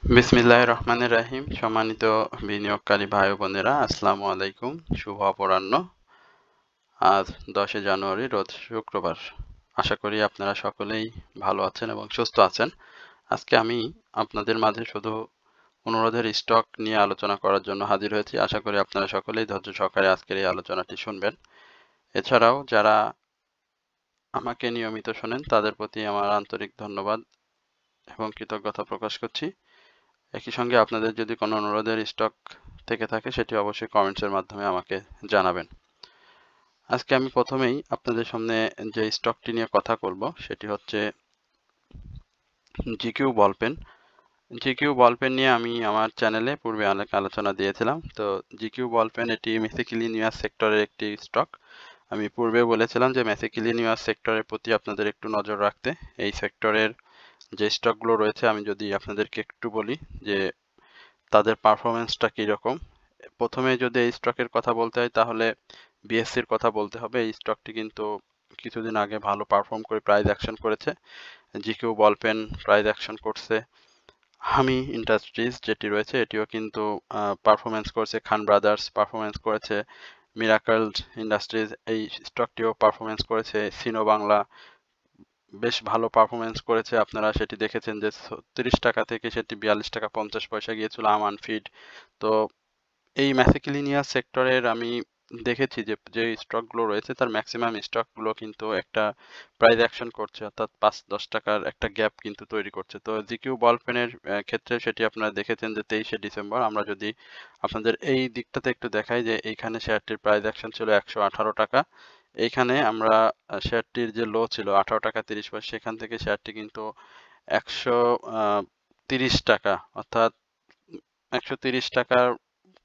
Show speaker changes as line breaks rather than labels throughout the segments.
বিসমিল্লাহির রহমানির রাহিম। সম্মানিত বিনিয়োগকারী ভাই ও বোনেরা, আসসালামু আলাইকুম। শুভ অপরাহ্ন। আজ 10 জানুয়ারি, রোজ শুক্রবার। আশা করি আপনারা সকলেই ভালো আছেন এবং সুস্থ আছেন। আজকে আমি আপনাদের মাঝে শুধু অনুরোধের স্টক নিয়ে আলোচনা করার জন্য হাজির হয়েছি। আশা করি আপনারা সকলেই ধৈর্য সহকারে আজকের এই আলোচনাটি শুনবেন। এছাড়াও যারা আমাকে নিয়মিত শোনেন তাদের প্রতি আমার আন্তরিক ধন্যবাদ এবং কৃতজ্ঞতা প্রকাশ করছি। একই সঙ্গে আপনাদের যদি কোনো অনুরোধের স্টক থেকে থাকে সেটি অবশ্যই কমেন্টসের মাধ্যমে আমাকে জানাবেন। আজকে আমি প্রথমেই আপনাদের সামনে যে স্টকটি নিয়ে কথা বলবো সেটি হচ্ছে জিকিউ বলপেন। জিকিউ বলপেন নিয়ে আমি আমার চ্যানেলে পূর্বে অনেক আলোচনা দিয়েছিলাম। তো জিকিউ বলপেন এটি মেসিকিলিনিয়াস সেক্টরের একটি স্টক। আমি পূর্বে বলেছিলাম যে মেসিকিলিনিয়াস সেক্টরের প্রতি আপনাদের একটু নজর রাখতে। এই সেক্টরের যে স্টকগুলো রয়েছে আমি যদি আপনাদেরকে একটু বলি যে তাদের পারফরমেন্সটা কীরকম। প্রথমে যদি এই স্টকের কথা বলতে হয় তাহলে বিএসসির কথা বলতে হবে। এই স্টকটি কিন্তু কিছুদিন আগে ভালো পারফর্ম করে প্রাইস অ্যাকশন করেছে। জিকিউ বলপেন প্রাইস অ্যাকশন করছে। হামি ইন্ডাস্ট্রিজ যেটি রয়েছে এটিও কিন্তু পারফরমেন্স করেছে। খান ব্রাদার্স পারফরমেন্স করেছে। মিরাকল ইন্ডাস্ট্রিজ এই স্টকটিও পারফরমেন্স করেছে। সিনো বাংলা বেশ ভালো পারফরমেন্স করেছে। আপনারা সেটি দেখেছেন যে ৩০ টাকা থেকে সেটি ৪২ টাকা ৫০ পয়সা গিয়েছিল আমান ফিড। তো এই ম্যাসিকিলিনিয়াস সেক্টরের আমি দেখেছি যে যে স্টকগুলো রয়েছে তার ম্যাক্সিমাম স্টকগুলো কিন্তু একটা প্রাইস অ্যাকশন করছে, অর্থাৎ ৫-১০ টাকার একটা গ্যাপ কিন্তু তৈরি করছে। তো জিকিউ বলপেনের ক্ষেত্রে সেটি আপনারা দেখেছেন যে ২৩শে ডিসেম্বর। আমরা যদি আপনাদের এই দিকটাতে একটু দেখাই যে এইখানে শেয়ারটির প্রাইস অ্যাকশন ছিল ১১৮ টাকা। এইখানে আমরা শেয়ারটির যে লো ছিল 18 টাকা 30 পয়সা, সেখান থেকে শেয়ারটি কিন্তু ১৩০ টাকা অর্থাৎ ১৩০ টাকার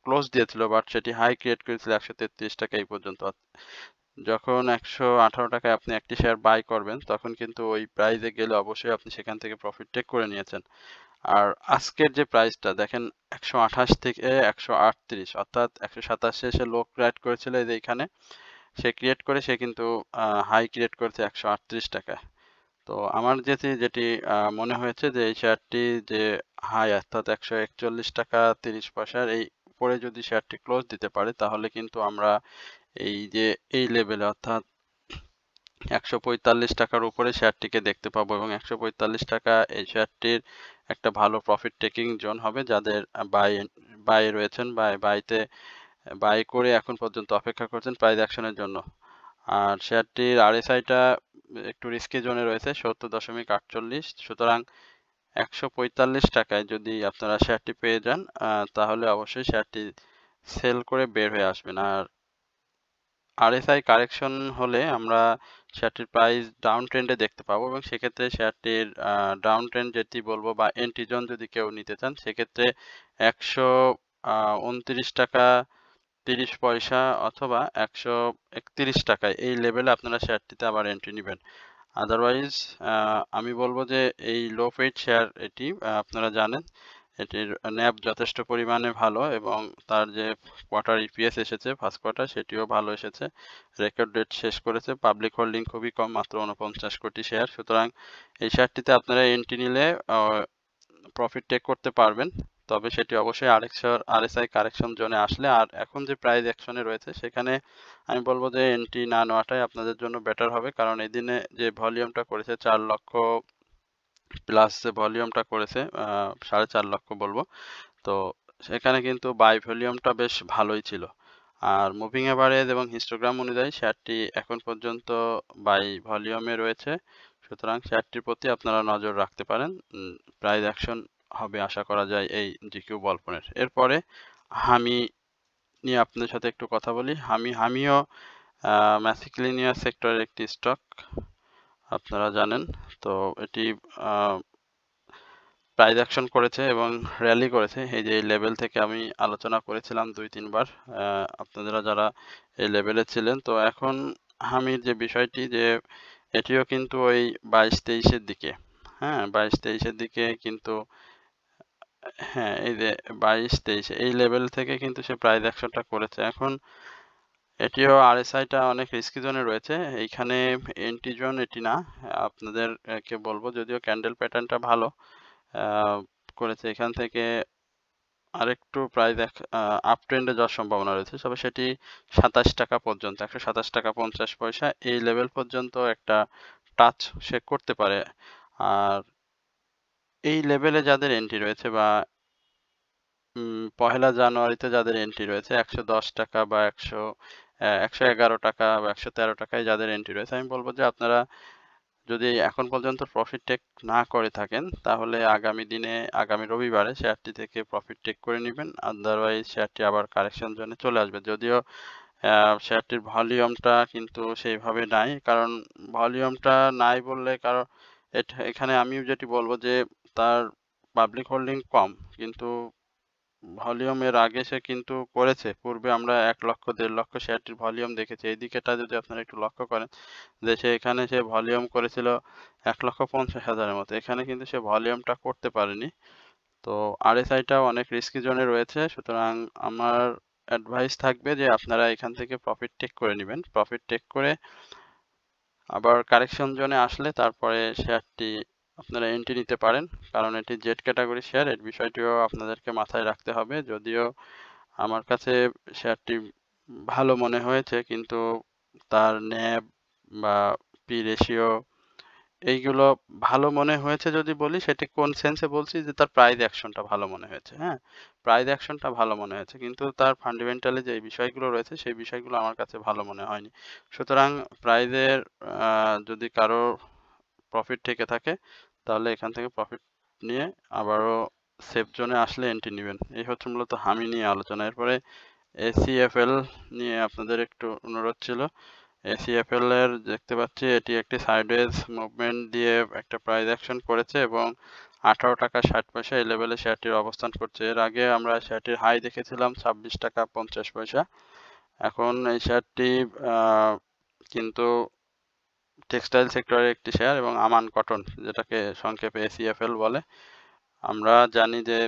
ক্লোজ দিয়েছিল, বাট সেটি হাই ক্রিয়েট করেছিল ১৩৩ টাকা এই পর্যন্ত। যখন ১১৮ টাকায় আপনি একটি শেয়ার বাই করবেন তখন কিন্তু ওই প্রাইসে গেলে অবশ্যই আপনি সেখান থেকে প্রফিট টেক করে নিয়েছেন। আর আজকের যে প্রাইসটা দেখেন ১২৮ থেকে ১৩৮ অর্থাৎ ১৮৭ এসে লো ক্রিয়েট করেছিল এই যে এখানে, সে ক্রিয়েট করে সে কিন্তু হাই ক্রিয়েট করেছে ১৩৮ টাকায়। তো আমার যেটি মনে হয়েছে যে এই শেয়ারটি যে হাই অর্থাৎ ১৪১ টাকা ৩০ পয়সার এই উপরে যদি শেয়ারটি ক্লোজ দিতে পারে তাহলে কিন্তু আমরা এই যে এই লেভেলে অর্থাৎ ১৪৫ টাকার উপরে শেয়ারটিকে দেখতে পাবো এবং ১৪৫ টাকা এই শেয়ারটির একটা ভালো প্রফিট টেকিং জোন হবে। যাদের বাই রয়েছেন বা বাই করে এখন পর্যন্ত অপেক্ষা করছেন প্রাইস অ্যাকশনের জন্য। আর শেয়ারটির আরএসআইটা একটু রিস্কি জোনে রয়েছে ৭০.৪৮। সুতরাং ১৪৫ টাকায় যদি আপনারা শেয়ারটি পেয়ে যান তাহলে অবশ্যই শেয়ারটি সেল করে বের হয়ে আসবেন। আর আরএসআই কারেকশন হলে আমরা শেয়ারটির প্রাইস ডাউন ট্রেন্ডে দেখতে পাবো এবং সেক্ষেত্রে শেয়ারটির ডাউন ট্রেন্ড যেটি বলবো বা এন্ট্রি জোন যদি কেউ নিতে চান সেক্ষেত্রে ১২৯ টাকা ৩০ পয়সা অথবা ১৩১ টাকায় এই লেভেলে আপনারা শেয়ারটিতে আবার এন্ট্রি নেবেন। আদারওয়াইজ আমি বলবো যে এই লো পেইড শেয়ার এটি আপনারা জানেন এটির ন্যাব যথেষ্ট পরিমাণে ভালো এবং তার যে কোয়ার্টার ইপিএস এসেছে ফার্স্ট কোয়ার্টার সেটিও ভালো এসেছে। রেকর্ড ডেট শেষ করেছে। পাবলিক হোল্ডিং খুবই কম, মাত্র ৪৯ কোটি শেয়ার। সুতরাং এই শেয়ারটিতে আপনারা এন্ট্রি নিলে প্রফিট টেক করতে পারবেন। তবে সেটি অবশ্যই আরএসআই কারেকশন জোনে আসলে। আর এখন যে প্রাইস অ্যাকশনে রয়েছে সেখানে আমি বলবো যে এন্ট্রি না নেওয়াটাই আপনাদের জন্য বেটার হবে, কারণ এই দিনে যে ভলিউমটা করেছে ৪ লক্ষ প্লাস যে ভলিউমটা করেছে ৪.৫ লক্ষ বলবো, তো সেখানে কিন্তু বাই ভলিউমটা বেশ ভালোই ছিল। আর মুভিং এভারেজ এবং হিস্টোগ্রাম অনুযায়ী শেয়ারটি এখন পর্যন্ত বাই ভলিউমে রয়েছে। সুতরাং শেয়ারটির প্রতি আপনারা নজর রাখতে পারেন। প্রাইস অ্যাকশন হবে আশা করা যায় এই জিকিউ বলপনের। এরপরে হামি নিয়ে আপনাদের সাথে একটু কথা বলি। হামিও ম্যাসিকিলিনিয়াস সেক্টরের একটি স্টক, আপনারা জানেন। তো এটি প্রাইস অ্যাকশন করেছে এবং র্যালি করেছে। এই যে এই লেভেল থেকে আমি আলোচনা করেছিলাম ২-৩ বার, আপনারা যারা এই লেভেলে ছিলেন। তো এখন হামির যে বিষয়টি যে এটিও কিন্তু ওই ২২-২৩ দিকে, হ্যাঁ ২২-২৩ দিকে কিন্তু, হ্যাঁ এই যে ২২-২৩ এই লেভেল থেকে কিন্তু সে প্রাইস অ্যাকশনটা করেছে। এখন এটিও আরএসআইটা অনেক রিস্কি জোনে রয়েছে। এইখানে এন্ট্রি জোন এটি না। আপনাদেরকে বলবো যদিও ক্যান্ডেল প্যাটার্নটা ভালো, করেছে এখান থেকে আরেকটু প্রাইস আপ ট্রেন্ডে যাওয়ার সম্ভাবনা রয়েছে, তবে সেটি 27 টাকা পর্যন্ত, 127 টাকা 50 পয়সা এই লেভেল পর্যন্ত একটা টাচ সে করতে পারে। আর এই লেভেলে যাদের এন্ট্রি রয়েছে বা পহেলা জানুয়ারিতে যাদের এন্ট্রি রয়েছে 110 টাকা বা 111 টাকা বা 113 টাকায় যাদের এন্ট্রি রয়েছে, আমি বলবো যে আপনারা যদি এখন পর্যন্ত প্রফিট টেক না করে থাকেন তাহলে আগামী দিনে, আগামী রবিবারে শেয়ারটি থেকে প্রফিট টেক করে নেবেন। আদারওয়াইজ শেয়ারটি আবার কারেকশন জোনে চলে আসবে। যদিও শেয়ারটির ভলিউমটা কিন্তু সেইভাবে নাই, কারণ ভলিউমটা নাই বললে কারণ এখানে আমি যেটি বলবো যে তার পাবলিক হোল্ডিং কম, কিন্তু ভলিউম এর আগে সে কিন্তু করেছে। পূর্বে আমরা 1 লক্ষ 1.5 লক্ষ শেয়ারটির ভলিউম দেখেছি। এই দিকেটা যদি আপনারা একটু লক্ষ্য করেন যে এখানে সে ভলিউম করেছিল 1,50,000-এর মতো। এখানে কিন্তু সে ভলিউমটা করতে পারেনি। তো আরএসআইটাও অনেক রিস্কি জোনে রয়েছে, সুতরাং আমার অ্যাডভাইস থাকবে যে আপনারা এখান থেকে প্রফিট টেক করে নেবেন। প্রফিট টেক করে আবার কারেকশন জোনে আসলে তারপরে শেয়ারটি আপনারা এন্ট্রি নিতে পারেন, কারণ এটি জেড ক্যাটাগরি শেয়ার, এর বিষয়টিও আপনাদেরকে মাথায় রাখতে হবে। যদিও আমার কাছে শেয়ারটি ভালো মনে হয়েছে, কিন্তু তার ন্যাব বা পি রেশিও এইগুলো ভালো মনে হয়েছে যদি বলি, সেটি কোন সেন্সে বলছি যে তার প্রাইস অ্যাকশনটা ভালো মনে হয়েছে। হ্যাঁ, প্রাইস অ্যাকশনটা ভালো মনে হয়েছে, কিন্তু তার ফান্ডামেন্টালি যে বিষয়গুলো রয়েছে সেই বিষয়গুলো আমার কাছে ভালো মনে হয়নি। সুতরাং প্রাইজের যদি কারো প্রফিট থেকে থাকে তাহলে এখান থেকে প্রফিট নিয়ে আবারও সেফ জোনে আসলে এন্ট্রি নেবেন। এই হচ্ছে মূলত হামি নিয়ে আলোচনা। এরপরে এসিএফএল নিয়ে আপনাদের একটু অনুরোধ ছিল। এসিএফএল এর দেখতে পাচ্ছি এটি একটি সাইডওয়েজ মুভমেন্ট দিয়ে একটা প্রাইস অ্যাকশন করেছে এবং 18 টাকা 60 পয়সা এই লেভেলে শেয়ারটির অবস্থান করছে। এর আগে আমরা শেয়ারটির হাই দেখেছিলাম 26 টাকা 50 পয়সা। এখন এই শেয়ারটি কিন্তু টেক্সটাইল সেক্টরের একটি শেয়ার এবং আমান কটন, যেটাকে সংক্ষেপে এসিএফএল বলে। আমরা জানি যে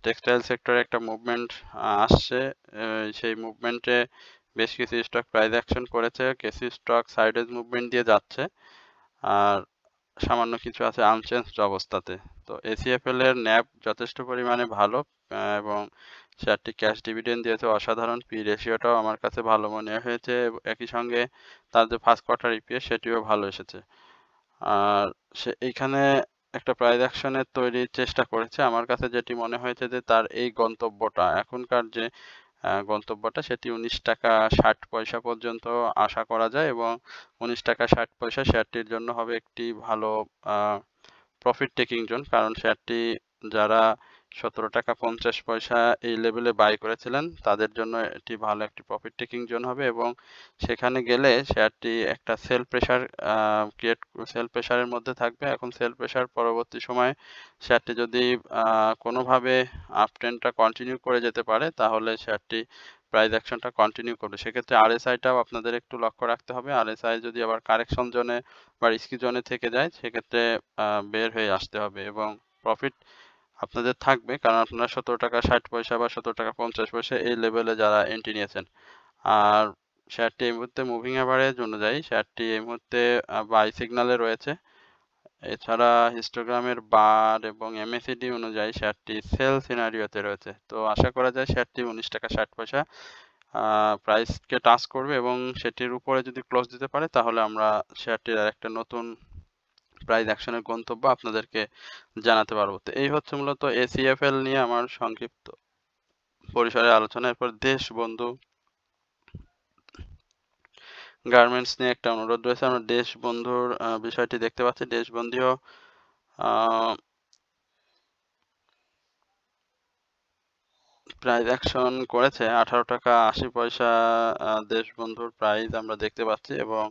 টেক্সটাইল সেক্টরে একটা মুভমেন্ট আসছে, সেই মুভমেন্টে বেশ কিছু স্টক প্রাইস অ্যাকশন করেছে, কিছু স্টক সাইডওয়েজ মুভমেন্ট দিয়ে যাচ্ছে, আর সামান্য কিছু আছে আনচেঞ্জড অবস্থাতে। তো এসিএফএল এর ন্যাব যথেষ্ট পরিমাণে ভালো এবং শেয়ারটি ক্যাশ ডিভিডেন্ড দিয়েছে অসাধারণ। পি রেশিওটাও আমার কাছে ভালো মনে হয়েছে। একই সঙ্গে তার যে ফার্স্ট কোয়ার্টার ইপিএস সেটিও ভালো এসেছে। আর সে এইখানে একটা প্রাইস অ্যাকশনের তৈরির চেষ্টা করেছে। আমার কাছে যেটি মনে হয়েছে যে তার এই গন্তব্যটা, এখনকার যে গন্তব্যটা, সেটি 19 টাকা 60 পয়সা পর্যন্ত আশা করা যায় এবং 19 টাকা 60 পয়সা শেয়ারটির জন্য হবে একটি ভালো প্রফিট টেকিং জোন, কারণ শেয়ারটি যারা 17 টাকা 50 পয়সা এই লেভেলে বাই করেছিলেন তাদের জন্য এটি ভালো একটি প্রফিট টেকিং জোন হবে এবং সেখানে গেলে শেয়ারটি একটা সেল প্রেশারের মধ্যে থাকবে। এখন সেল প্রেশার পরবর্তী সময়ে শেয়ারটি যদি কোনোভাবে আপ ট্রেন্ডটা কন্টিনিউ করে যেতে পারে তাহলে শেয়ারটি প্রাইস অ্যাকশনটা কন্টিনিউ করবে। সেক্ষেত্রে আরএসআইটাও আপনাদের একটু লক্ষ্য রাখতে হবে। আরএসআই যদি আবার কারেকশন জোনে বা রিস্কি জোনে থেকে যায় সেক্ষেত্রে বের হয়ে আসতে হবে এবং প্রফিট আপনাদের থাকবে, কারণ আপনারা 17 টাকা 60 পয়সা বা 17 টাকা 50 পয়সা এই লেভেলে যারা এন্ট্রি নিয়েছেন। আর শেয়ারটি এই মুহূর্তে মুভিং অ্যাভারেজ অনুযায়ী শেয়ারটি এই মুহূর্তে বাই সিগন্যালে রয়েছে। এছাড়া হিস্টোগ্রামের বার এবং এমএসিডি অনুযায়ী শেয়ারটি সেল সিনারিওতে রয়েছে। তো আশা করা যায় শেয়ারটি 19 টাকা 60 পয়সা প্রাইসকে টাচ করবে এবং সেটির উপরে যদি ক্লোজ দিতে পারে তাহলে আমরা শেয়ারটির আরেকটা নতুন প্রাইস অ্যাকশনের গন্তব্য আপনাদেরকে জানাতে পারবো। তো এই হচ্ছে মূলত এসিএফএল নিয়ে আমার সংক্ষিপ্ত পরিসরে আলোচনা। এরপর দেশবন্ধু গার্মেন্টস নিয়ে একটা অনুরোধ রয়েছে। আমরা দেশবন্ধুর বিষয়টি দেখতে পাচ্ছি। দেশবন্ধুও প্রাইস অ্যাকশন করেছে 18 টাকা 80 পয়সা দেশবন্ধুর প্রাইস আমরা দেখতে পাচ্ছি এবং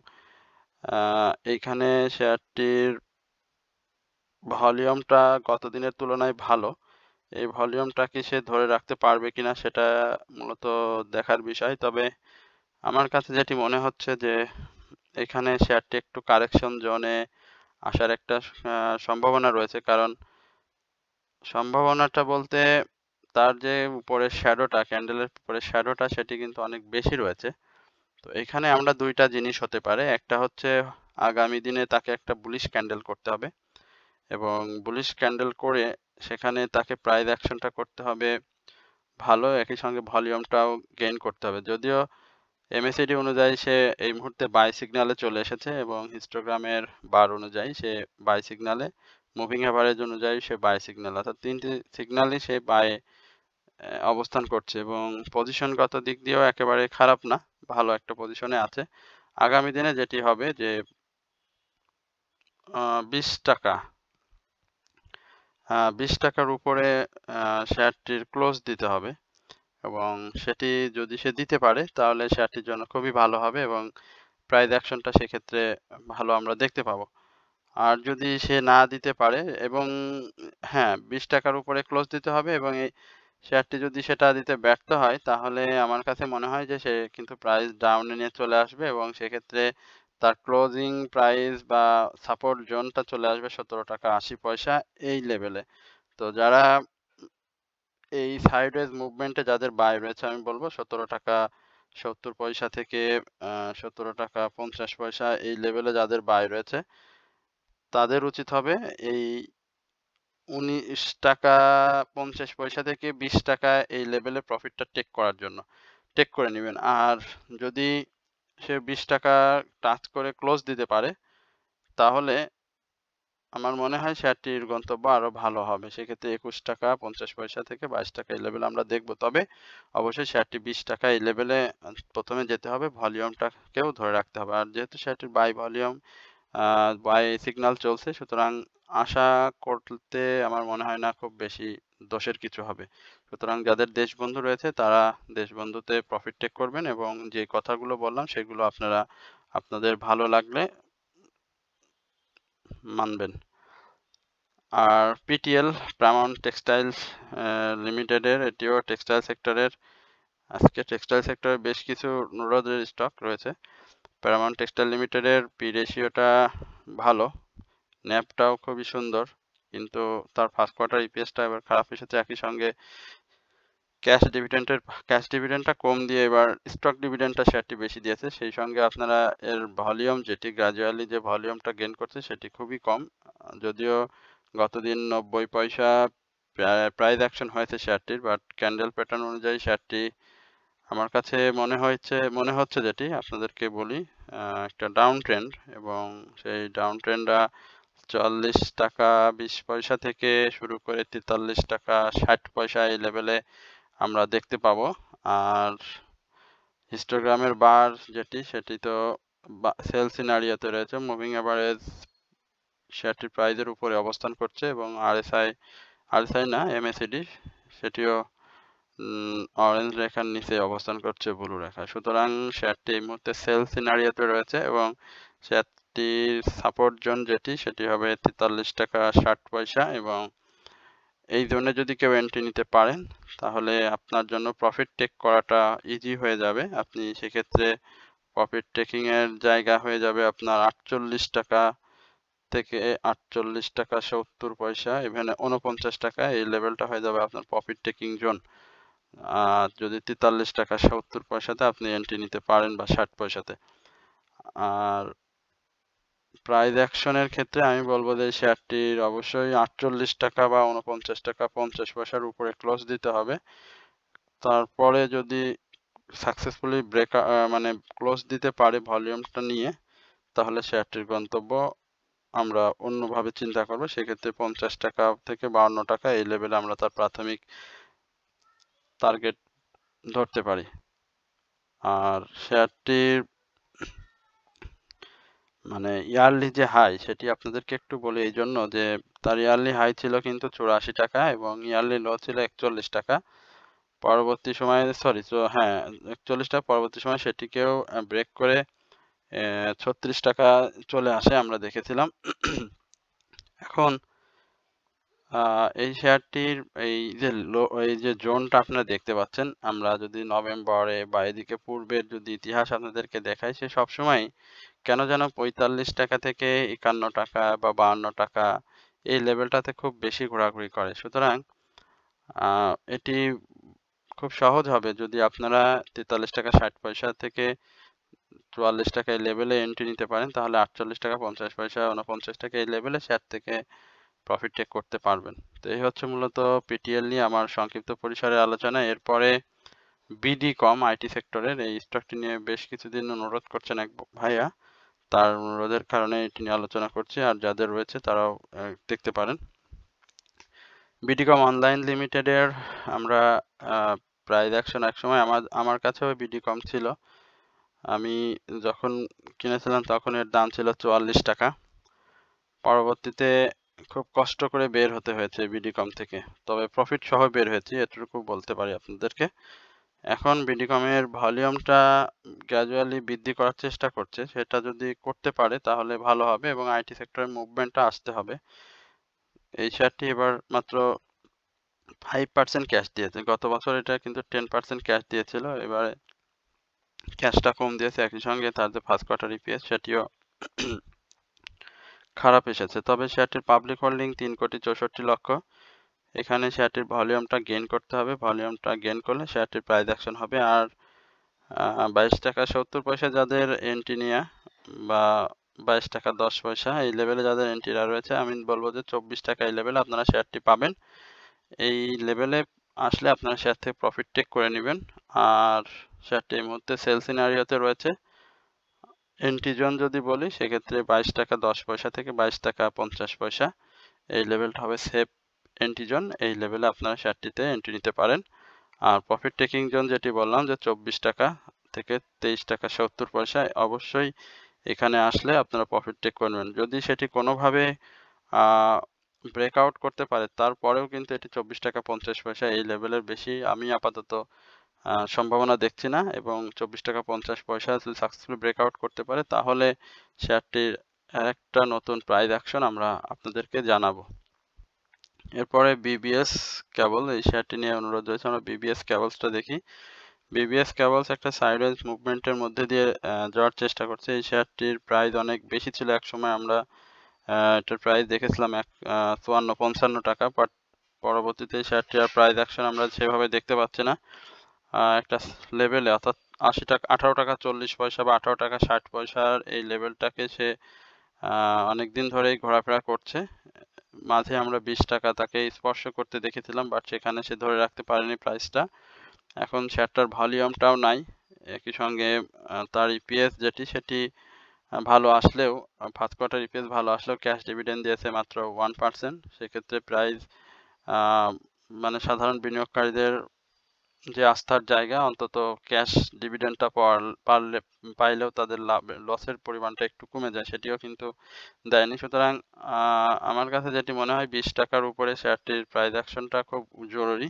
এইখানে শেয়ারটির ভলিউমটা গত দিনের তুলনায় ভালো। এই ভলিউমটা কি সে ধরে রাখতে পারবে কিনা সেটা মূলত দেখার বিষয়। তবে আমার কাছে যেটি মনে হচ্ছে যে এখানে শেয়ারটি একটু কারেকশন জোনে আসার একটা সম্ভাবনা রয়েছে, কারণ সম্ভাবনাটা বলতে তার যে উপরের শ্যাডোটা, ক্যান্ডেলের উপরের শ্যাডোটা, সেটি কিন্তু অনেক বেশি রয়েছে। তো এখানে আমরা দুইটা জিনিস হতে পারে। একটা হচ্ছে আগামী দিনে তাকে একটা বুলিশ ক্যান্ডেল করতে হবে এবং বুলিশ ক্যান্ডেল করে সেখানে তাকে প্রাইস অ্যাকশনটা করতে হবে ভালো, একই সঙ্গে ভলিউমটাও গেইন করতে হবে। যদিও MACD অনুযায়ী সে এই মুহূর্তে বাই সিগন্যালে চলে এসেছে এবং হিস্টোগ্রামের বার অনুযায়ী সে বাই সিগন্যালে, মুভিং অ্যাভারেজ অনুযায়ী সে বাই সিগন্যাল, অর্থাৎ 3টি সিগন্যালই সে বাই অবস্থান করছে এবং পজিশনগত দিক দিয়েও একেবারে খারাপ না, ভালো একটা পজিশনে আছে। আগামী দিনে যেটি হবে যে 20 টাকা 20 টাকার উপরে শেয়ারটির ক্লোজ দিতে হবে এবং সেটি যদি সে দিতে পারে তাহলে শেয়ারটির জন্য খুবই ভালো হবে এবং প্রাইস অ্যাকশনটা সেক্ষেত্রে ভালো আমরা দেখতে পাবো। আর যদি সে না দিতে পারে এবং হ্যাঁ 20 টাকার উপরে ক্লোজ দিতে হবে এবং এই শেয়ারটি যদি সেটা দিতে ব্যর্থ হয় তাহলে আমার কাছে মনে হয় যে সে কিন্তু প্রাইস ডাউনে নিয়ে চলে আসবে এবং সেক্ষেত্রে তার ক্লোজিং প্রাইস বা সাপোর্ট জোনটা চলে আসবে 17 টাকা 80 পয়সা এই লেভেলে। তো যারা এই সাইডওয়েজ মুভমেন্টে যাদের বাই রয়েছে আমি বলবো 17 টাকা 70 পয়সা থেকে 17 টাকা 50 পয়সা এই লেভেলে যাদের বাই রয়েছে তাদের উচিত হবে এই 19 টাকা 50 পয়সা থেকে 20 টাকা এই লেভেলে প্রফিটটা টেক করার জন্য টেক করে নেবেন। আর যদি সে 20 টাকা টাচ করে ক্লোজ দিতে পারে তাহলে আমার মনে হয় শেয়ারটির গন্তব্য আরো ভালো হবে। সেক্ষেত্রে 21 টাকা 50 পয়সা থেকে 22 টাকা এই লেভেলে আমরা দেখব। তবে অবশ্যই শেয়ারটি 20 টাকা এই লেভেলে প্রথমে যেতে হবে, ভলিউমটাকেও ধরে রাখতে হবে। আর যেহেতু শেয়ারটির বাই ভলিউম বাই সিগন্যাল চলছে, সুতরাং আশা করতে আমার মনে হয় না খুব বেশি দোষের কিছু হবে। সুতরাং যাদের দেশবন্ধু রয়েছে তারা দেশবন্ধুতে প্রফিট টেক করবেন এবং যে কথাগুলো বললাম সেগুলো আপনারা আপনাদের ভালো লাগলে মানবেন। আর PTL প্যারামাউন্ট টেক্সটাইলস লিমিটেডের, এটিও টেক্সটাইল সেক্টরের, আজকে টেক্সটাইল সেক্টরে বেশ কিছু নুরোদের স্টক রয়েছে। প্যারামাউন্ট টেক্সটাইল লিমিটেডের পি রেশিওটা ভালো, ন্যাপটাও খুবই সুন্দর, কিন্তু তার ফার্স্ট কোয়ার্টার ইপিএসটা এবার খারাপ এসেছে। একই সঙ্গে ক্যাশ ডিভিডেন্ডটা কম দিয়ে এবার স্টক ডিভিডেন্ডটা শেয়ারটি বেশি দিয়েছে। সেই সঙ্গে আপনারা এর ভলিউম যেটি গ্র্যাজুয়ালি যে ভলিউমটা গেইন করছে সেটি খুবই কম। যদিও গতদিন 90 পয়সা প্রাইস অ্যাকশন হয়েছে শেয়ারটির, বাট ক্যান্ডেল প্যাটার্ন অনুযায়ী শেয়ারটি আমার কাছে মনে হচ্ছে যেটি আপনাদেরকে বলি একটা ডাউন ট্রেন্ড এবং সেই ডাউন ট্রেন্ডটা 44 টাকা 20 পয়সা থেকে শুরু করে 43 টাকা 60 পয়সা এই লেভেলে আমরা দেখতে পাবো। আর হিস্টোগ্রামের বার যেটি সেটি তো সেল সিনারিওতে রয়েছে, মুভিং অ্যাভারেজ শেয়ারটির প্রাইজের উপরে অবস্থান করছে এবং আরএসআই না MACD সেটিও অরেঞ্জ রেখার নিচে অবস্থান করছে ব্লু রেখা। সুতরাং শেয়ারটি এই মুহূর্তে সেল সিনারিওতে রয়েছে এবং শেয়ারটির সাপোর্ট জোন যেটি সেটি হবে 43 টাকা 60 পয়সা এবং এই জোনে যদি কেউ এন্ট্রি নিতে পারেন তাহলে আপনার জন্য প্রফিট টেক করাটা ইজি হয়ে যাবে। আপনি সেক্ষেত্রে প্রফিট টেকিং এর জায়গা হয়ে যাবে আপনার 48 টাকা থেকে 48 টাকা 70 পয়সা, এখানে 49 টাকা এই লেভেলটা হয়ে যাবে আপনার প্রফিট টেকিং জোন। আর যদি 43 টাকা 70 পয়সাতে আপনি এন্ট্রি নিতে পারেন বা 60 পয়সাতে। আর প্রাইস অ্যাকশনের ক্ষেত্রে আমি বলবো যে শেয়ারটির অবশ্যই 48 টাকা বা 49 টাকা 50 পয়সার উপরে ক্লোজ দিতে হবে। তারপরে যদি সাকসেসফুলি মানে ক্লোজ দিতে পারে ভলিউমটা নিয়ে তাহলে শেয়ারটির গন্তব্য আমরা অন্যভাবে চিন্তা করবো। সেক্ষেত্রে 50 টাকা থেকে 52 টাকা এই লেভেলে আমরা তার প্রাথমিক টার্গেট ধরতে পারি। আর শেয়ারটির মানে ইয়ারলি যে হাই সেটি আপনাদেরকে একটু বলি এই জন্য যে তার ইয়ারলি হাই ছিল কিন্তু 84 টাকা এবং ইয়ারলি লো ছিল 41 টাকা। পরবর্তী সময়ে 41 টাকা, পরবর্তী সময় সেটিকেও ব্রেক করে 36 টাকা চলে আসে আমরা দেখেছিলাম। এখন এই শেয়ারটির এই যে জোনটা আপনারা দেখতে পাচ্ছেন, আমরা যদি নভেম্বরে বা এদিকে পূর্বের যদি ইতিহাস আপনাদেরকে দেখাই, সে সবসময় কেন যেন 45 টাকা থেকে 51 টাকা বা 52 টাকা এই লেভেলটাতে খুব বেশি ঘোরাঘুরি করে। সুতরাং এটি খুব সহজ হবে যদি আপনারা 43 টাকা 60 পয়সা থেকে 44 টাকা এই লেভেলে এন্ট্রি নিতে পারেন তাহলে 48 টাকা 50 পয়সা 49 টাকা এই লেভেলে শেয়ার থেকে প্রফিট টেক করতে পারবেন। তো এই হচ্ছে মূলত পিটিএল নিয়ে আমার সংক্ষিপ্ত পরিসরে আলোচনা। এরপরে বিডিকম আইটি সেক্টরের এই স্টকটি নিয়ে বেশ কিছুদিন অনুরোধ করছেন এক ভাইয়া, তার অনুরোধের কারণে এটি নিয়ে আলোচনা করছি, আর যাদের রয়েছে তারাও দেখতে পারেন। বিডিকম অনলাইন লিমিটেডের আমরা প্রাইস অ্যাকশন একসময় আমার কাছেও বিডিকম ছিল, আমি যখন কিনেছিলাম তখন এর দাম ছিল 44 টাকা। পরবর্তীতে খুব কষ্ট করে বের হতে হয়েছে বিডিকম থেকে, তবে প্রফিট সহ বের হয়েছি এটুকু বলতে পারি আপনাদেরকে। এখন বিডিকমের ভলিউমটা গ্র্যাজুয়ালি বৃদ্ধি করার চেষ্টা করছে, সেটা যদি করতে পারে তাহলে ভালো হবে এবং আইটি সেক্টরের মুভমেন্টটা আসতে হবে। এই শেয়ারটি এবার মাত্র 5% ক্যাশ দিয়েছে, গত বছর এটা কিন্তু 10% ক্যাশ দিয়েছিল, এবারে ক্যাশটা কম দিয়েছে। একই সঙ্গে তার যে ফার্স্ট কোয়ার্টার ইপিএস সেটিও খারাপ এসেছে। তবে শেয়ারটির পাবলিক হোল্ডিং 3,64,00,000। এখানে শেয়ারটির ভলিউমটা গেইন করতে হবে, ভলিউমটা গেইন করলে শেয়ারটির প্রাইস অ্যাকশন হবে। আর 22 টাকা 70 পয়সা যাদের এন্ট্রি নেয়া বা 22 টাকা 10 পয়সা এই লেভেলে যাদের এন্ট্রিরা রয়েছে, আমি বলবো যে 24 টাকা এই লেভেলে আপনারা শেয়ারটি পাবেন। এই লেভেলে আসলে আপনারা শেয়ার থেকে প্রফিট টেক করে নেবেন। আর শেয়ারটি এই মুহূর্তে সেল সিনারিওতে রয়েছে। এন্ট্রি জোন যদি বলি সেক্ষেত্রে 22 টাকা 10 পয়সা থেকে 22 টাকা 50 পয়সা এই লেভেলটা হবে সেফ এন্ট্রি জোন, এই লেভেলে আপনারা শেয়ারটিতে এন্ট্রি নিতে পারেন। আর প্রফিট টেকিং জোন যেটি বললাম যে 24 টাকা থেকে 23 টাকা 70 পয়সা, অবশ্যই এখানে আসলে আপনারা প্রফিট টেক করবেন। যদি সেটি কোনোভাবে ব্রেকআউট করতে পারে তারপরেও কিন্তু এটি 24 টাকা 50 পয়সা এই লেভেলের বেশি আমি আপাতত সম্ভাবনা দেখছি না, এবং 24 টাকা 50 পয়সা যদি সাকসেসফুলি ব্রেকআউট করতে পারে তাহলে শেয়ারটির একটা নতুন প্রাইস অ্যাকশন আমরা আপনাদেরকে জানাবো। এরপরে বিবিএস কেবল, এই শেয়ারটি নিয়ে অনুরোধ রয়েছে, আমরা বিবিএস কেবলসটা দেখি। বিবিএস কেবলস একটা সাইডওয়েজ মুভমেন্টের মধ্যে দিয়ে যাওয়ার চেষ্টা করছে। এই শেয়ারটির প্রাইস অনেক বেশি ছিল একসময়, আমরা এটার প্রাইস দেখেছিলাম 54-55 টাকা, বাট পরবর্তীতে এই শেয়ারটির প্রাইস অ্যাকশন আমরা সেভাবে দেখতে পাচ্ছি না। একটা লেভেলে অর্থাৎ 80 টাকা 18 টাকা 40 পয়সা বা 18 টাকা 60 পয়সার এই লেভেলটাকে সে অনেকদিন ধরেই ঘোরাফেরা করছে। মাঝে আমরা 20 টাকা তাকে স্পর্শ করতে দেখেছিলাম, বাট সেখানে সে ধরে রাখতে পারেনি প্রাইসটা। এখন শেয়ারটার ভলিউমটাও নাই, একই সঙ্গে তার ইপিএস যেটি সেটি ভালো আসলেও ফার্স্ট কোয়ার্টার ইপিএস ভালো আসলেও ক্যাশ ডিভিডেন্ড দিয়েছে মাত্র 1%। সেক্ষেত্রে প্রাইস মানে সাধারণ বিনিয়োগকারীদের যে আস্থার জায়গা, অন্তত ক্যাশ ডিভিডেন্ডটা পাইলেও তাদের লসের পরিমাণটা একটু কমে যায়, সেটিও কিন্তু দেয়নি। সুতরাং আমার কাছে যেটি মনে হয় 20 টাকার উপরে শেয়ারটির প্রাইস অ্যাকশনটা খুব জরুরি।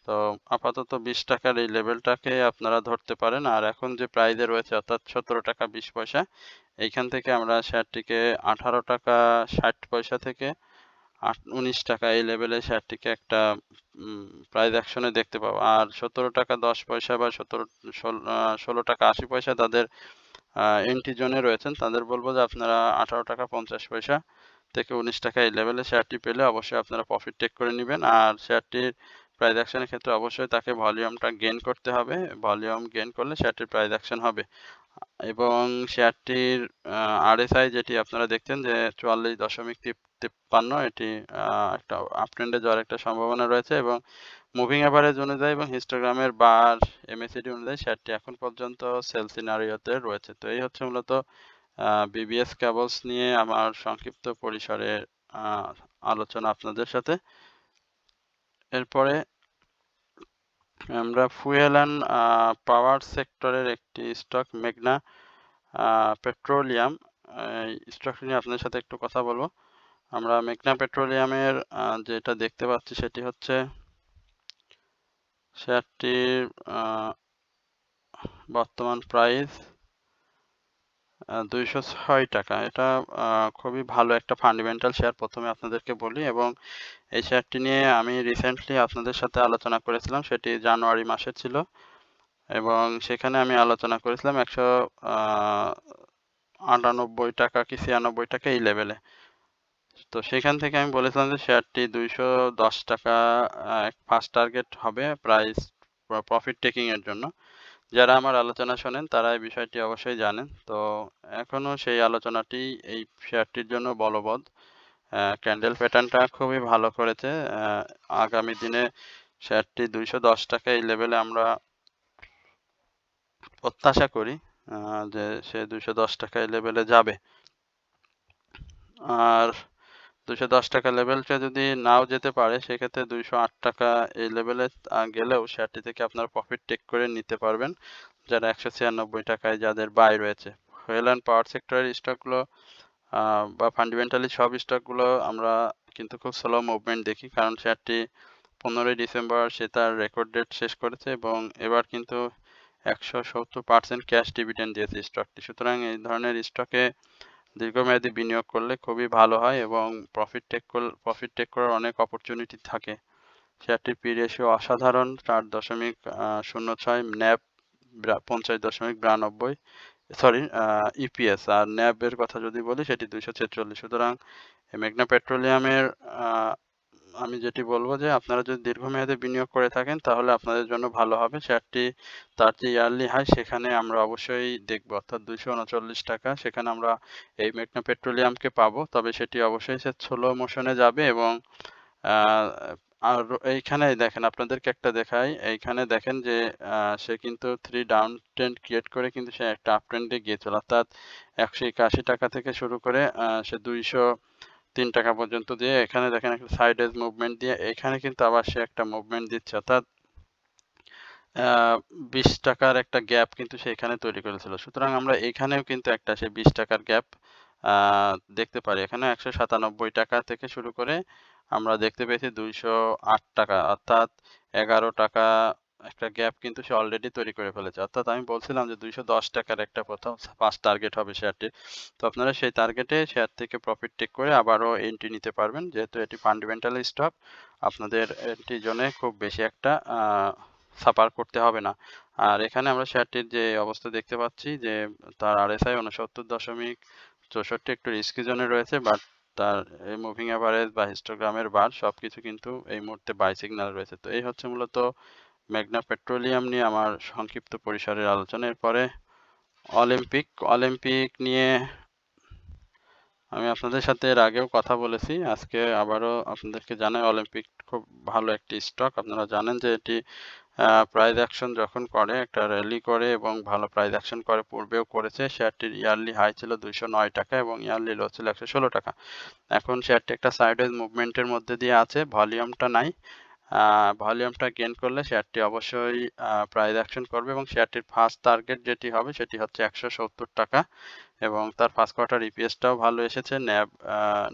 তো আপাতত 20 টাকার এই লেভেলটাকে আপনারা ধরতে পারেন। আর এখন যে প্রাইসে রয়েছে অর্থাৎ 17 টাকা 20 পয়সা, এইখান থেকে আমরা শেয়ারটিকে 18 টাকা 60 পয়সা থেকে 19 টাকা এই লেভেলে শেয়ারটিকে একটা প্রাইস অ্যাকশনে দেখতে পাবো। আর 17 টাকা 10 পয়সা বা 16 টাকা 80 পয়সা তাদের এন্ট্রি জোনে রয়েছেন, তাদের বলবো যে আপনারা 18 টাকা 50 পয়সা থেকে 19 টাকা এই লেভেলে শেয়ারটি পেলে অবশ্যই আপনারা প্রফিট টেক করে নেবেন। আর শেয়ারটির প্রাইস অ্যাকশনের ক্ষেত্রে অবশ্যই তাকে ভলিউমটা গেইন করতে হবে, ভলিউম গেইন করলে শেয়ারটির প্রাইস অ্যাকশন হবে। এবং শেয়ারটির আরএসআই যেটি আপনারা দেখছেন যে 44.53, এটি একটা আপট্রেন্ডে যাওয়ার একটা সম্ভাবনা রয়েছে, এবং মুভিং অ্যাভারেজ অনুযায়ী এবং হিস্টোগ্রামের বার এমএসিডি অনুযায়ী শেয়ারটি এখন পর্যন্ত সেল সিনারিওতে রয়েছে। তো এই হচ্ছে মূলত বিবিএস কেবলস নিয়ে আমার সংক্ষিপ্ত পরিসরে আলোচনা আপনাদের সাথে। এরপরে আমরা ফুয়েল অ্যান্ড পাওয়ার সেক্টরের একটি স্টক মেঘনা পেট্রোলিয়াম, এই স্টকটি নিয়ে আপনাদের সাথে একটু কথা বলবো। আমরা মেঘনা পেট্রোলিয়ামের যেটা দেখতে পাচ্ছি সেটি হচ্ছে শেয়ারটির বর্তমান প্রাইস 206 টাকা। এটা খুবই ভালো একটা ফান্ডামেন্টাল শেয়ার, প্রথমে আপনাদেরকে বলি। এবং এই শেয়ারটি নিয়ে আমি রিসেন্টলি আপনাদের সাথে আলোচনা করেছিলাম, সেটি জানুয়ারি মাসে ছিল, এবং সেখানে আমি আলোচনা করেছিলাম 198 টাকা কি 96 টাকা এই লেভেলে। তো সেখান থেকে আমি বলেছিলাম যে শেয়ারটি 210 টাকা ফার্স্ট টার্গেট হবে প্রাইস প্রফিট টেকিং এর জন্য। যারা আমার আলোচনা শোনেন তারা এই বিষয়টি অবশ্যই জানেন। তো এখনো সেই আলোচনাটি এই শেয়ারটির জন্য বলবৎ। ক্যান্ডেল প্যাটার্নটা খুবই ভালো করেছে। আগামী দিনে শেয়ারটি 210 টাকা এই লেভেলে আমরা প্রত্যাশা করি যে সে 210 টাকা এই লেভেলে যাবে। আর 210 টাকা লেভেলটা যদি নাও যেতে পারে সেক্ষেত্রে 208 টাকা এই লেভেলে গেলেও শেয়ারটি থেকে আপনারা প্রফিট টেক করে নিতে পারবেন, যারা 196 টাকায় যাদের বাই রয়েছে। ফুয়েল অ্যান্ড পাওয়ার সেক্টরের স্টকগুলো বা ফান্ডামেন্টালি সব স্টকগুলো আমরা কিন্তু খুব স্লো মুভমেন্ট দেখি, কারণ শেয়ারটি 15ই ডিসেম্বর সে তার রেকর্ড ডেট শেষ করেছে এবং এবার কিন্তু 170% ক্যাশ ডিভিডেন্ড দিয়েছে স্টকটি। সুতরাং এই ধরনের স্টকে দীর্ঘমেয়াদী বিনিয়োগ করলে খুবই ভালো হয় এবং প্রফিট টেক করার অনেক অপরচুনিটি থাকে। শেয়ারটির পি রেশিও অসাধারণ, 4.06, ন্যাব 50.92, সরি ইপিএস। আর ন্যাব এর কথা যদি বলি সেটি 246। সুতরাং মেঘনা পেট্রোলিয়ামের আমি যেটি বলবো যে আপনারা যদি দীর্ঘমেয়াদে বিনিয়োগ করে থাকেন তাহলে আপনাদের জন্য ভালো হবে। শেয়ারটি তার যে ইয়ারলি হাই সেখানে আমরা অবশ্যই দেখব, অর্থাৎ 239 টাকা, সেখানে আমরা এই মেঘনা পেট্রোলিয়ামকে পাবো। তবে সেটি অবশ্যই সে স্লো মোশনে যাবে এবং আর এইখানে দেখেন, আপনাদেরকে একটা দেখাই, এইখানে দেখেন যে সে কিন্তু 3 ডাউন ট্রেন্ড ক্রিয়েট করে কিন্তু সে একটা আপ ট্রেন্ডে গিয়েছিল, অর্থাৎ 181 টাকা থেকে শুরু করে সে 203 টাকা পর্যন্ত দিয়ে এখানে দেখেন একটা সাইডওয়েজ মুভমেন্ট দিয়ে এখানে কিন্তু আবার সে একটা মুভমেন্ট দিচ্ছে, অর্থাৎ 20 টাকার একটা গ্যাপ কিন্তু সে এখানে তৈরি করেছিল। সুতরাং আমরা এখানেও কিন্তু একটা সে 20 টাকার গ্যাপ দেখতে পারি। এখানে 197 টাকা থেকে শুরু করে আমরা দেখতে পেয়েছি 208 টাকা, অর্থাৎ 11 টাকা একটা গ্যাপ কিন্তু সে অলরেডি তৈরি করে ফেলেছে। অর্থাৎ আমি বলছিলাম যে 210 টাকার একটা প্রথম ফার্স্ট টার্গেট হবে শেয়ারটির। তো আপনারা সেই টার্গেটে শেয়ার থেকে প্রফিট টেক করে আবারও এন্ট্রি নিতে পারবেন, যেহেতু এটি ফান্ডামেন্টাল স্টক। আপনাদের এটির জন্য খুব বেশি একটা সাফার করতে হবে না। আর এখানে আমরা শেয়ারটির যে অবস্থা দেখতে পাচ্ছি যে তার আরএসআই 69.64 একটু রিস্কি জোনে রয়েছে, বাট তার এই মুভিং অ্যাভারেজ বা হিস্টোগ্রামের বার সবকিছু কিন্তু এই মুহূর্তে বাই সিগন্যাল রয়েছে। তো এই হচ্ছে মূলত মেঘনা পেট্রোলিয়াম নিয়ে আমার সংক্ষিপ্ত পরিসরের আলোচনা। এরপরে অলিম্পিক নিয়ে আমি আপনাদের সাথে এর আগেও কথা বলেছি, আজকে আবারও আপনাদেরকে জানাই অলিম্পিক খুব ভালো একটি স্টক। আপনারা জানেন যে এটি প্রাইস অ্যাকশন যখন করে একটা র্যালি করে এবং ভালো প্রাইস অ্যাকশন করে, পূর্বেও করেছে। শেয়ারটির ইয়ারলি হাই ছিল 209 টাকা এবং ইয়ারলি লো ছিল 116 টাকা। এখন শেয়ারটি একটা সাইডওয়েজ মুভমেন্টের মধ্যে দিয়ে আছে, ভলিউমটা নাই। ভলিউমটা গেইন করলে শেয়ারটি অবশ্যই প্রাইস অ্যাকশন করবে এবং শেয়ারটির ফার্স্ট টার্গেট যেটি হবে সেটি হচ্ছে 170 টাকা এবং তার ফার্স্ট কোয়ার্টার ইপিএসটাও ভালো এসেছে।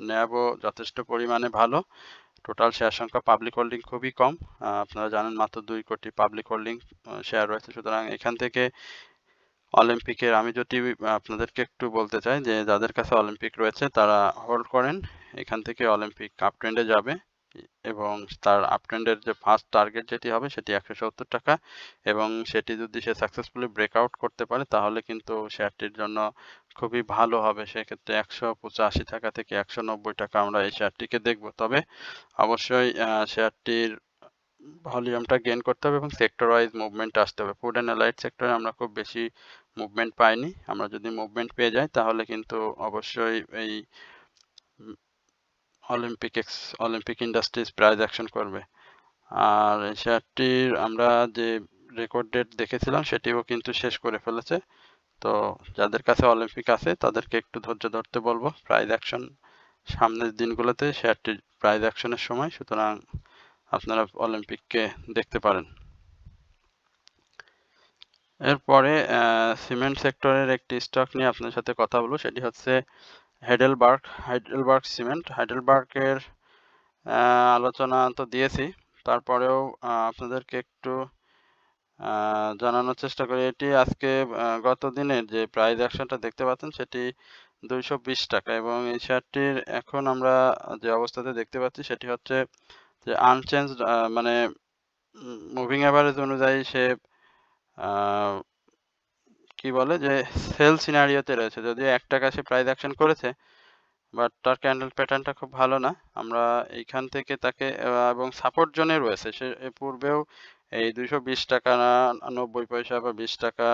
ন্যাবও যথেষ্ট পরিমাণে ভালো। টোটাল শেয়ার সংখ্যা পাবলিক হোল্ডিং খুবই কম, আপনারা জানেন মাত্র 2 কোটি পাবলিক হোল্ডিং শেয়ার রয়েছে। সুতরাং এখান থেকে অলিম্পিকের আমি যদি আপনাদেরকে একটু বলতে চাই যে যাদের কাছে অলিম্পিক রয়েছে তারা হোল্ড করেন, এখান থেকে অলিম্পিক আপ ট্রেন্ডে যাবে এবং তার আপ ট্রেন্ডের যে ফার্স্ট টার্গেট যেটি হবে সেটি 170 টাকা এবং সেটি যদি সে সাকসেসফুলি ব্রেকআউট করতে পারে তাহলে কিন্তু শেয়ারটির জন্য খুবই ভালো হবে। সেক্ষেত্রে 185 টাকা থেকে 190 টাকা আমরা এই শেয়ারটিকে দেখব। তবে অবশ্যই শেয়ারটির ভলিউমটা গেইন করতে হবে এবং সেক্টর ওয়াইজ মুভমেন্ট আসতে হবে। ফুড অ্যান্ড অ্যালাইড সেক্টরে আমরা খুব বেশি মুভমেন্ট পাইনি। আমরা যদি মুভমেন্ট পেয়ে যাই তাহলে কিন্তু অবশ্যই এই অলিম্পিক ইন্ডাস্ট্রিজ প্রাইস অ্যাকশন করবে। আর এই শেয়ারটির আমরা যে রেকর্ড ডেট দেখেছিলাম সেটিও কিন্তু শেষ করে ফেলেছে। তো যাদের কাছে অলিম্পিক আছে তাদেরকে একটু ধৈর্য ধরতে বলবো, প্রাইস অ্যাকশন সামনের দিনগুলোতে শেয়ারটির প্রাইস অ্যাকশনের সময়। সুতরাং আপনারা অলিম্পিককে দেখতে পারেন। এরপরে সিমেন্ট সেক্টরের একটি স্টক নিয়ে আপনার সাথে কথা বলবো, সেটি হচ্ছে হাইডেলবার্গ সিমেন্ট। হাইডেলবার্গের আলোচনা তো দিয়েছি, তারপরেও আপনাদেরকে একটু জানানোর চেষ্টা করি। এটি আজকে গত দিনের যে প্রাইস অ্যাকশনটা দেখতে পাচ্ছেন সেটি 220 টাকা এবং এই শেয়ারটির এখন আমরা যে অবস্থাতে দেখতে পাচ্ছি সেটি হচ্ছে যে আনচেঞ্জড, মানে মুভিং অ্যাভারেজ অনুযায়ী সে কি বলে যে সেল সিনারিওতে রয়েছে, যদিও 1 টাকা সে প্রাইস অ্যাকশন করেছে, বাট তার ক্যান্ডেল প্যাটার্নটা খুব ভালো না। আমরা এইখান থেকে তাকে এবং সাপোর্ট জোনে রয়েছে, সে পূর্বেও এই 220 টাকা 90 পয়সা বা 20 টাকা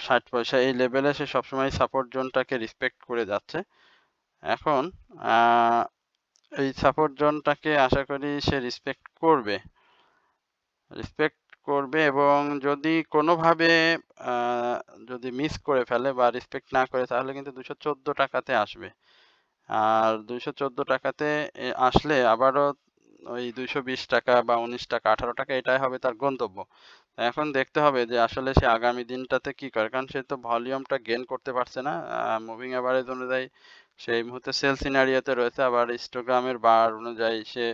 60 পয়সা এই লেভেলে সে সবসময় সাপোর্ট জোনটাকে রেসপেক্ট করে যাচ্ছে এখন এই সাপোর্ট জোনটাকে আশা করি সে রেসপেক্ট করবে এবং যদি কোনোভাবে যদি মিস করে ফেলে বা রেসপেক্ট না করে তাহলে কিন্তু 214 টাকাতে আসবে। আর 214 টাকাতে আসলে আবারও ওই 220 টাকা বা 19 টাকা 18 টাকা এটাই হবে তার গন্তব্য। এখন দেখতে হবে যে আসলে সে আগামী দিনটাতে কি করে, কারণ সে তো ভলিউমটা গেইন করতে পারছে না। মুভিং এভারেজ অনুযায়ী সে এই মুহূর্তে সেল সিনারিওতে রয়েছে, আবার হিস্টোগ্রামের বার অনুযায়ী সে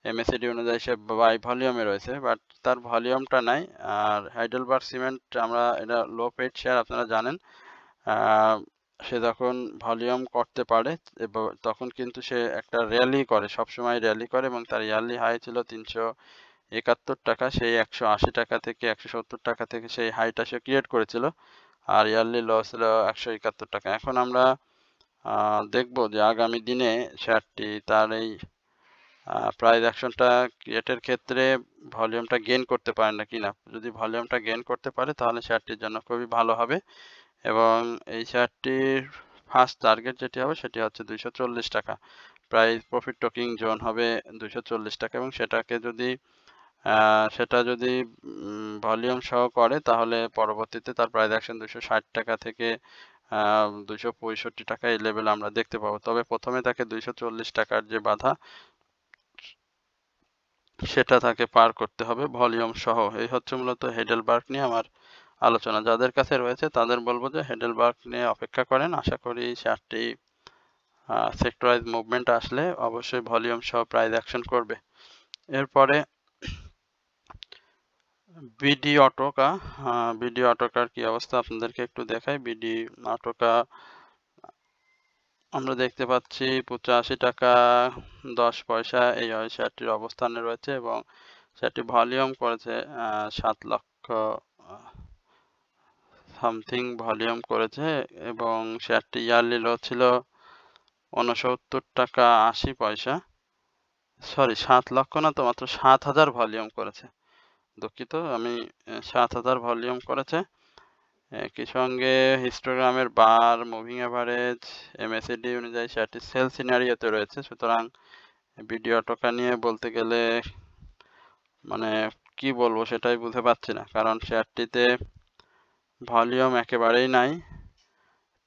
MACD অনুযায়ী সে বাই ভলিউমে রয়েছে, বাট তার ভলিউমটা নাই। আর হাইডেলবার্গ সিমেন্ট আমরা এটা লো পেইড শেয়ার, আপনারা জানেন। সে যখন ভলিউম করতে পারে তখন কিন্তু সে একটা র্যালি করে, সবসময় র্যালি করে, এবং তার ইয়ারলি হাই ছিল 371 টাকা। সেই 180 টাকা থেকে 170 টাকা থেকে সেই হাইটা সে ক্রিয়েট করেছিল, আর ইয়ারলি লস ছিল 171 টাকা। এখন আমরা দেখব যে আগামী দিনে শেয়ারটি তার এই প্রাইস অ্যাকশনটা ক্রিয়েটের ক্ষেত্রে ভলিউমটা গেইন করতে পারে না কিনা। যদি ভলিউমটা গেইন করতে পারে তাহলে শেয়ারটির জন্য খুবই ভালো হবে, এবং এই শেয়ারটির ফার্স্ট টার্গেট যেটি হবে সেটি হচ্ছে 240 টাকা। প্রাইস প্রফিট টোকিং জোন হবে 240 টাকা, এবং সেটা যদি ভলিউম সহ করে তাহলে পরবর্তীতে তার প্রাইস অ্যাকশন 260 টাকা থেকে 265 টাকা এই লেভেলে আমরা দেখতে পাবো। তবে প্রথমে তাকে 240 টাকার যে বাধা সেটা তাকে পার করতে হবে ভলিউম সহ। এই হচ্ছে মূলত হেডেলবার্গ নিয়ে আমার আলোচনা। যাদের কাছে রয়েছে তাদের বলবো যে হেডেলবার্গ নিয়ে অপেক্ষা করেন। আশা করি শেয়ারটি সেক্টরাইজ মুভমেন্ট আসলে অবশ্যই ভলিউম সহ প্রাইস অ্যাকশন করবে। এরপরে বিডি অটোকার কি অবস্থা আপনাদেরকে একটু দেখাই। বিডি অটোকা আমরা দেখতে পাচ্ছি 85 টাকা 10 পয়সা এই শেয়ারটির অবস্থানে রয়েছে, এবং শেয়ারটি ভলিউম করেছে 7 লক্ষ সামথিং ভলিউম করেছে, এবং শেয়ারটি ইয়ারলি লো ছিল 69 টাকা 80 পয়সা। সরি, 7 লক্ষ না তো, মাত্র 7,000 ভলিউম করেছে। দুঃখিত, আমি 7,000 ভলিউম করেছে। একই সঙ্গে হিস্টোগ্রামের বার, মুভিং এভারেজ, MACD অনুযায়ী শেয়ারটি সেল সিনারিওতে রয়েছে। সুতরাং বিডি অটোকা নিয়ে বলতে গেলে মানে কি বলবো সেটাই বুঝতে পারছি না, কারণ শেয়ারটিতে ভলিউম একেবারেই নাই।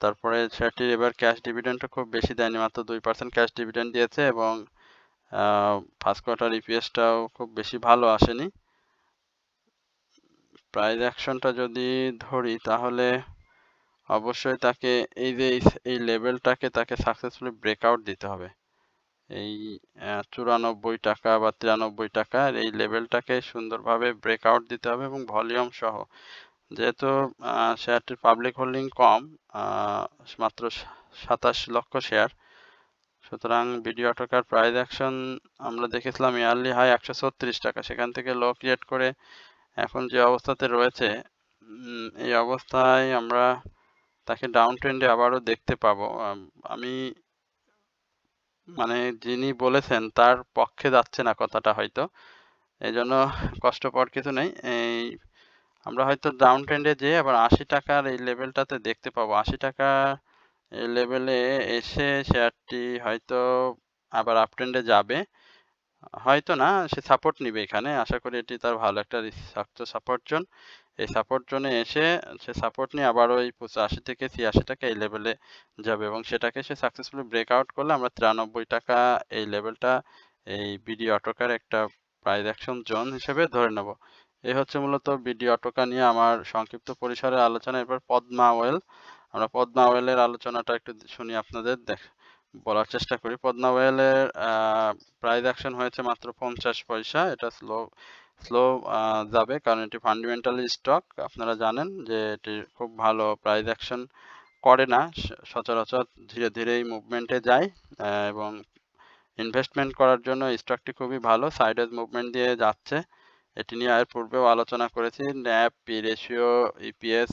তারপরে শেয়ারটির এবার ক্যাশ ডিভিডেন্ডটা খুব বেশি দেয়নি, মাত্র 2% ক্যাশ ডিভিডেন্ড দিয়েছে, এবং ফার্স্ট কোয়ার্টার ইপিএসটাও খুব বেশি ভালো আসেনি। প্রাইস অ্যাকশনটা যদি ধরি তাহলে অবশ্যই তাকে এই লেভেলটাকে তাকে সাকসেসফুলি ব্রেকআউট দিতে হবে। এই 94 টাকা বা 93 টাকার এই লেভেলটাকে সুন্দরভাবে ব্রেকআউট দিতে হবে, এবং ভলিউম সহ। যেহেতু শেয়ারটির পাবলিক হোল্ডিং কম, মাত্র 27 লক্ষ শেয়ার, সুতরাং বিডি অটোকার প্রাইস অ্যাকশন আমরা দেখেছিলাম ইয়ারলি হাই 136 টাকা, সেখান থেকে লো ক্রিয়েট করে এখন যে অবস্থাতে রয়েছে, এই অবস্থায় আমরা তাকে ডাউন ট্রেন্ডে আবারও দেখতে পাবো। আমি মানে যিনি বলেছেন তার পক্ষে যাচ্ছে না কথাটা হয়তো, এই জন্য কষ্ট পাওয়ার কিছু নেই। আমরা হয়তো ডাউন ট্রেন্ডে যেয়ে আবার 80 টাকার এই লেভেলটাতে দেখতে পাবো। 80 টাকা এই লেভেলে এসে শেয়ারটি হয়তো আবার আপ ট্রেন্ডে যাবে, হয়তো না, সে সাপোর্ট নিবে এখানে। আশা করি এটি তার ভালো একটা সাপোর্ট জোন। এই সাপোর্ট জোনে এসে সে সাপোর্ট নিয়ে আবার ওই 85 থেকে 86 টাকা এই লেভেলে যাবে, এবং সেটাকে সে সাকসেসফুলি ব্রেকআউট করলে আমরা 93 টাকা এই লেভেলটা এই বিডি অটোকার একটা প্রাইস অ্যাকশন জোন হিসেবে ধরে নেব। এই হচ্ছে মূলত বিডি অটোকা নিয়ে আমার সংক্ষিপ্ত পরিসরে আলোচনা। এরপর পদ্মা অয়েল, আমরা পদ্মা অয়েলের আলোচনাটা একটু শুনি, আপনাদের বলার চেষ্টা করি। পদ্মা অয়েলের প্রাইস অ্যাকশন হয়েছে মাত্র 50 পয়সা। এটা স্লো যাবে, কারণ এটি ফান্ডামেন্টালি স্টক। আপনারা জানেন যে এটি খুব ভালো প্রাইস অ্যাকশন করে না, সচরাচর ধীরে ধীরেই মুভমেন্টে যায়, এবং ইনভেস্টমেন্ট করার জন্য স্টকটি খুবই ভালো, সাইডওয়েজ মুভমেন্ট দিয়ে যাচ্ছে। এটি নিয়ে এর পূর্বেও আলোচনা করেছি। Nap, P ratio, EPS,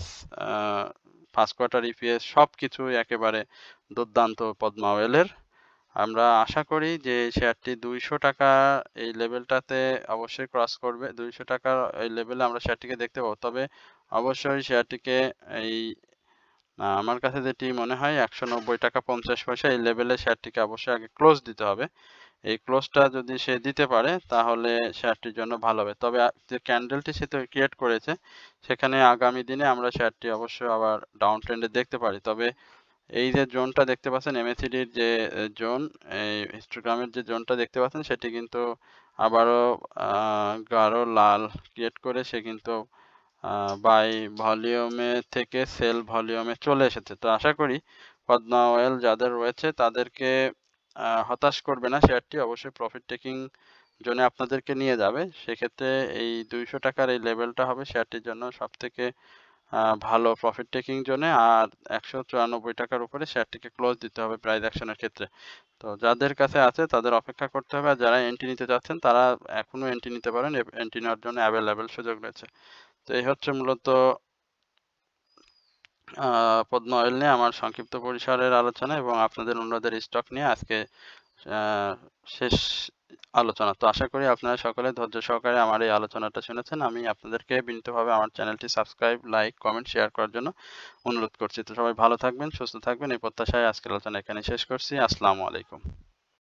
first quarter EPS সব কিছুই একেবারে দুর্দান্ত পদ্মা অয়েলের। আমরা আশা করি যে শেয়ারটি 200 টাকা এই লেভেলটাতে অবশ্যই ক্রস করবে। 200 টাকার এই লেভেলে আমরা শেয়ারটিকে দেখতে পাবো, তবে অবশ্যই শেয়ারটিকে এই আমার কাছে যেটি মনে হয় 190 টাকা 50 পয়সা এই লেভেলে শেয়ারটিকে অবশ্যই আগে ক্লোজ দিতে হবে। এই ক্লোজটা যদি সে দিতে পারে তাহলে শেয়ারটির জন্য ভালো হবে। তবে যে ক্যান্ডেলটি সে ক্রিয়েট করেছে সেখানে আগামী দিনে আমরা শেয়ারটি অবশ্যই আবার ডাউন ট্রেন্ডে দেখতে পারি। তবে এই যে জোনটা দেখতে পাচ্ছেন MACD-র যে জোন, এই হিস্টোগ্রামের যে জোনটা দেখতে পাচ্ছেন সেটি কিন্তু আবারও গাঢ় লাল ক্রিয়েট করে সে কিন্তু বাই ভলিউমে থেকে সেল ভলিউমে চলে এসেছে। তো আশা করি পদ্মা অয়েল যাদের রয়েছে তাদেরকে হতাশ করবে না শেয়ারটি, অবশ্যই প্রফিট টেকিং জোনে আপনাদেরকে নিয়ে যাবে। সেক্ষেত্রে এই 200 টাকার এই লেভেলটা হবে শেয়ারটির জন্য সবথেকে ভালো প্রফিট টেকিং জোনে, আর 194 টাকার উপরে শেয়ারটিকে ক্লোজ দিতে হবে প্রাইস অ্যাকশনের ক্ষেত্রে। তো যাদের কাছে আছে তাদের অপেক্ষা করতে হবে, আর যারা এন্ট্রি নিতে চাচ্ছেন তারা এখনো এন্ট্রি নিতে পারেন, এন্ট্রি নেওয়ার জন্য অ্যাভেলেবেল সুযোগ রয়েছে। তো এই হচ্ছে মূলত পদ্মা অয়েল নিয়ে আমার সংক্ষিপ্ত পরিসরের আলোচনা এবং আপনাদের অন্যদের স্টক নিয়ে আজকে শেষ আলোচনা। তো আশা করি আপনারা সকলে ধৈর্য সহকারে আমার এই আলোচনাটা শুনেছেন। আমি আপনাদেরকে বিনীতভাবে আমার চ্যানেলটি সাবস্ক্রাইব, লাইক, কমেন্ট, শেয়ার করার জন্য অনুরোধ করছি। তো সবাই ভালো থাকবেন, সুস্থ থাকবেন এই প্রত্যাশায় আজকের আলোচনা এখানে শেষ করছি। আসসালামু আলাইকুম।